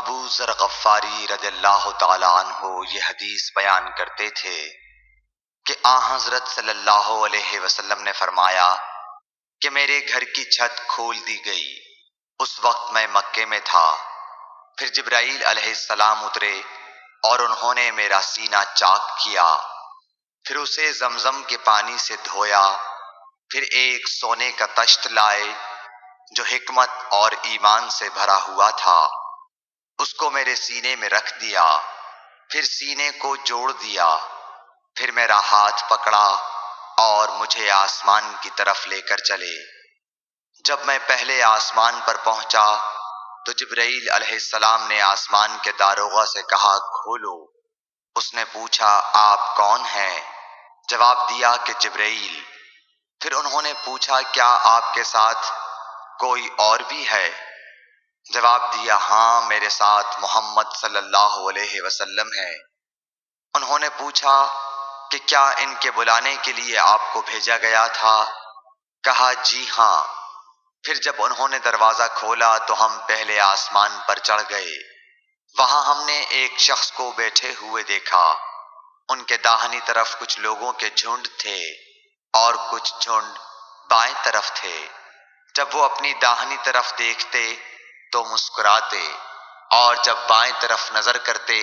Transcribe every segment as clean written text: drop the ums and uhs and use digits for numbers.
ابو ذر غفاری رضی اللہ تعالی عنہ یہ حدیث بیان کرتے تھے کہ حضرت صلی اللہ علیہ وسلم نے فرمایا کہ میرے گھر کی چھت کھول دی گئی۔ اس وقت میں مکے میں تھا۔ پھر جبرائیل علیہ السلام اترے اور انہوں نے میرا سینہ چاک کیا، پھر اسے زمزم کے پانی سے دھویا، پھر ایک سونے کا طشت لائے جو حکمت اور ایمان سے بھرا ہوا تھا، اس کو میرے سینے میں رکھ دیا، پھر سینے کو جوڑ دیا، پھر میرا ہاتھ پکڑا اور مجھے آسمان کی طرف لے کر چلے۔ جب میں پہلے آسمان پر پہنچا تو جبرائیل علیہ السلام نے آسمان کے داروغہ سے کہا کھولو۔ اس نے پوچھا آپ کون ہیں؟ جواب دیا کہ جبرائیل۔ پھر انہوں نے پوچھا کیا آپ کے ساتھ کوئی اور بھی ہے؟ جواب دیا ہاں، میرے ساتھ محمد صلی اللہ علیہ وسلم ہے۔ انہوں نے پوچھا کہ کیا ان کے بلانے کے لیے آپ کو بھیجا گیا تھا؟ کہا جی ہاں۔ پھر جب انہوں نے دروازہ کھولا تو ہم پہلے آسمان پر چڑھ گئے۔ وہاں ہم نے ایک شخص کو بیٹھے ہوئے دیکھا۔ ان کے داہنی طرف کچھ لوگوں کے جھنڈ تھے اور کچھ جھنڈ بائیں طرف تھے۔ جب وہ اپنی داہنی طرف دیکھتے تو مسکراتے اور جب بائیں طرف نظر کرتے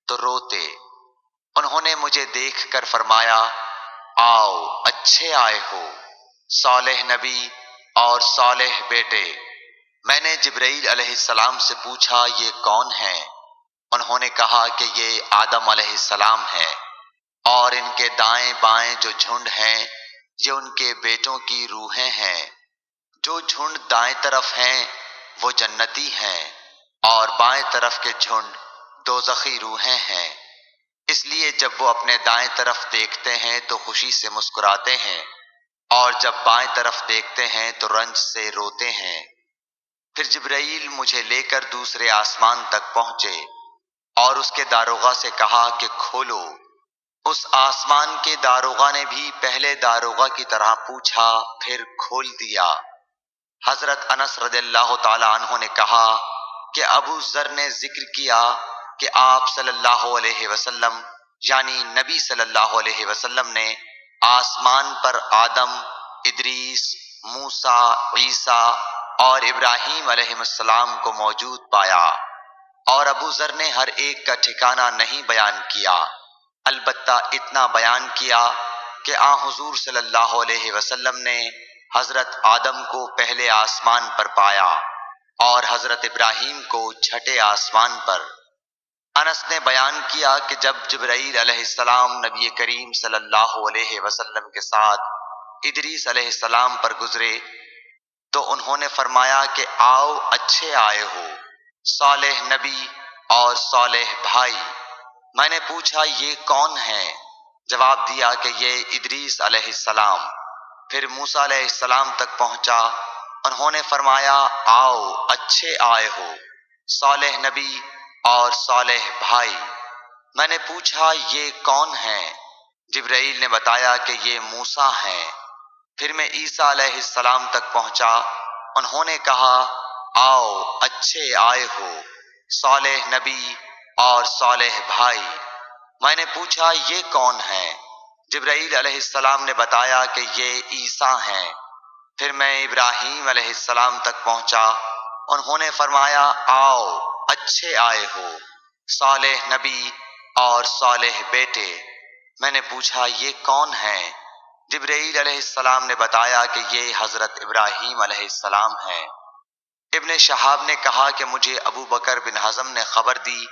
تو روتے۔ انہوں نے مجھے دیکھ کر فرمایا آؤ اچھے آئے ہو، صالح نبی اور صالح بیٹے۔ میں نے جبرائیل علیہ السلام سے پوچھا یہ کون ہیں؟ انہوں نے کہا کہ یہ آدم علیہ السلام ہے، اور ان کے دائیں بائیں جو جھنڈ ہیں یہ ان کے بیٹوں کی روحیں ہیں۔ جو جھنڈ دائیں طرف ہیں وہ جنتی ہیں، اور بائیں طرف کے جھنڈ دوزخی روحیں ہیں۔ اس لیے جب وہ اپنے دائیں طرف دیکھتے ہیں تو خوشی سے مسکراتے ہیں، اور جب بائیں طرف دیکھتے ہیں تو رنج سے روتے ہیں۔ پھر جبرائیل مجھے لے کر دوسرے آسمان تک پہنچے اور اس کے داروغہ سے کہا کہ کھولو۔ اس آسمان کے داروغہ نے بھی پہلے داروغہ کی طرح پوچھا، پھر کھول دیا۔ حضرت انس رضی اللہ تعالی عنہ نے کہا کہ ابو ذر نے ذکر کیا کہ آپ صلی اللہ علیہ وسلم یعنی نبی صلی اللہ علیہ وسلم نے آسمان پر آدم، ادریس، موسیٰ، عیسیٰ اور ابراہیم علیہ السلام کو موجود پایا، اور ابو ذر نے ہر ایک کا ٹھکانہ نہیں بیان کیا، البتہ اتنا بیان کیا کہ حضور صلی اللہ علیہ وسلم نے حضرت آدم کو پہلے آسمان پر پایا اور حضرت ابراہیم کو چھٹے آسمان پر۔ انس نے بیان کیا کہ جب جبرائیل علیہ السلام نبی کریم صلی اللہ علیہ وسلم کے ساتھ ادریس علیہ السلام پر گزرے تو انہوں نے فرمایا کہ آؤ اچھے آئے ہو، صالح نبی اور صالح بھائی۔ میں نے پوچھا یہ کون ہیں؟ جواب دیا کہ یہ ادریس علیہ السلام۔ پھر موسیٰ علیہ السلام تک پہنچا۔ انہوں نے فرمایا آؤ اچھے آئے ہو، صالح نبی اور صالح بھائی۔ میں نے پوچھا یہ کون ہیں؟ جبرائیل نے بتایا کہ یہ موسیٰ ہیں۔ پھر میں عیسیٰ علیہ السلام تک پہنچا۔ انہوں نے کہا آؤ اچھے آئے ہو، صالح نبی اور صالح بھائی۔ میں نے پوچھا یہ کون ہیں؟ جبرائیل علیہ السلام نے بتایا کہ یہ عیسیٰ ہیں۔ پھر میں ابراہیم علیہ السلام تک پہنچا۔ انہوں نے فرمایا آؤ اچھے آئے ہو، صالح نبی اور صالح بیٹے۔ میں نے پوچھا یہ کون ہیں؟ جبرائیل علیہ السلام نے بتایا کہ یہ حضرت ابراہیم علیہ السلام ہیں۔ ابن شہاب نے کہا کہ مجھے ابو بکر بن حزم نے خبر دی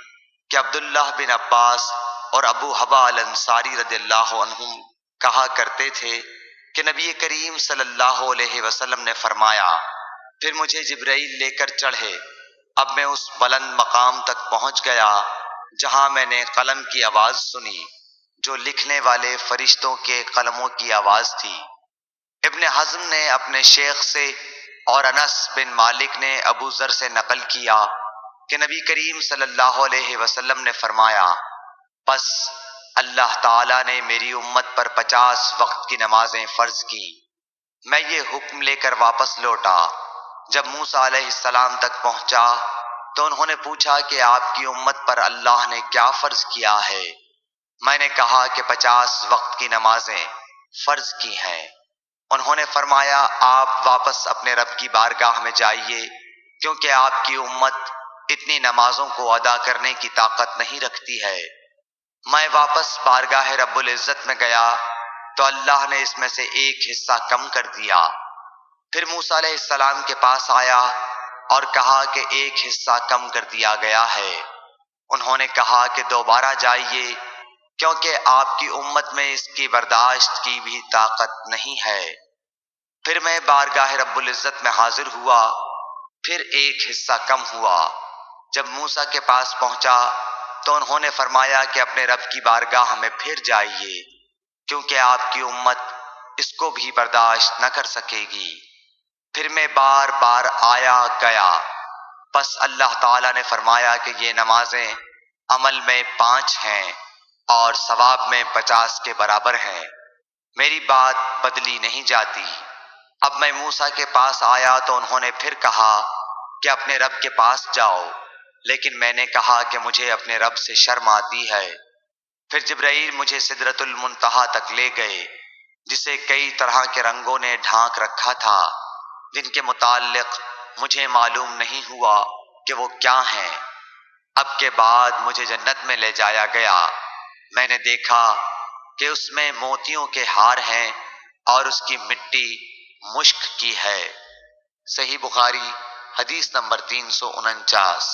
کہ عبداللہ بن عباس اور ابو حبا الانصاری رضی اللہ عنہم کہا کرتے تھے کہ نبی کریم صلی اللہ علیہ وسلم نے فرمایا پھر مجھے جبرائیل لے کر چڑھے۔ اب میں اس بلند مقام تک پہنچ گیا جہاں میں نے قلم کی آواز سنی جو لکھنے والے فرشتوں کے قلموں کی آواز تھی۔ ابن حزم نے اپنے شیخ سے اور انس بن مالک نے ابو ذر سے نقل کیا کہ نبی کریم صلی اللہ علیہ وسلم نے فرمایا بس اللہ تعالیٰ نے میری امت پر 50 وقت کی نمازیں فرض کی۔ میں یہ حکم لے کر واپس لوٹا۔ جب موسیٰ علیہ السلام تک پہنچا تو انہوں نے پوچھا کہ آپ کی امت پر اللہ نے کیا فرض کیا ہے؟ میں نے کہا کہ 50 وقت کی نمازیں فرض کی ہیں۔ انہوں نے فرمایا آپ واپس اپنے رب کی بارگاہ میں جائیے، کیونکہ آپ کی امت اتنی نمازوں کو ادا کرنے کی طاقت نہیں رکھتی ہے۔ میں واپس بارگاہ رب العزت میں گیا تو اللہ نے اس میں سے ایک حصہ کم کر دیا۔ پھر موسیٰ علیہ السلام کے پاس آیا اور کہا کہ ایک حصہ کم کر دیا گیا ہے۔ انہوں نے کہا کہ دوبارہ جائیے، کیونکہ آپ کی امت میں اس کی برداشت کی بھی طاقت نہیں ہے۔ پھر میں بارگاہ رب العزت میں حاضر ہوا، پھر ایک حصہ کم ہوا۔ جب موسیٰ کے پاس پہنچا تو انہوں نے فرمایا کہ اپنے رب کی بارگاہ میں پھر جائیے، کیونکہ آپ کی امت اس کو بھی برداشت نہ کر سکے گی۔ پھر میں بار بار آیا گیا، بس اللہ تعالیٰ نے فرمایا کہ یہ نمازیں عمل میں 5 ہیں اور ثواب میں 50 کے برابر ہیں، میری بات بدلی نہیں جاتی۔ اب میں موسیٰ کے پاس آیا تو انہوں نے پھر کہا کہ اپنے رب کے پاس جاؤ، لیکن میں نے کہا کہ مجھے اپنے رب سے شرم آتی ہے۔ پھر جبرائیل مجھے سدرۃ المنتہا تک لے گئے، جسے کئی طرح کے رنگوں نے ڈھانک رکھا تھا، جن کے متعلق مجھے معلوم نہیں ہوا کہ وہ کیا ہیں۔ اب کے بعد مجھے جنت میں لے جایا گیا۔ میں نے دیکھا کہ اس میں موتیوں کے ہار ہیں اور اس کی مٹی مشک کی ہے۔ صحیح بخاری حدیث نمبر 349۔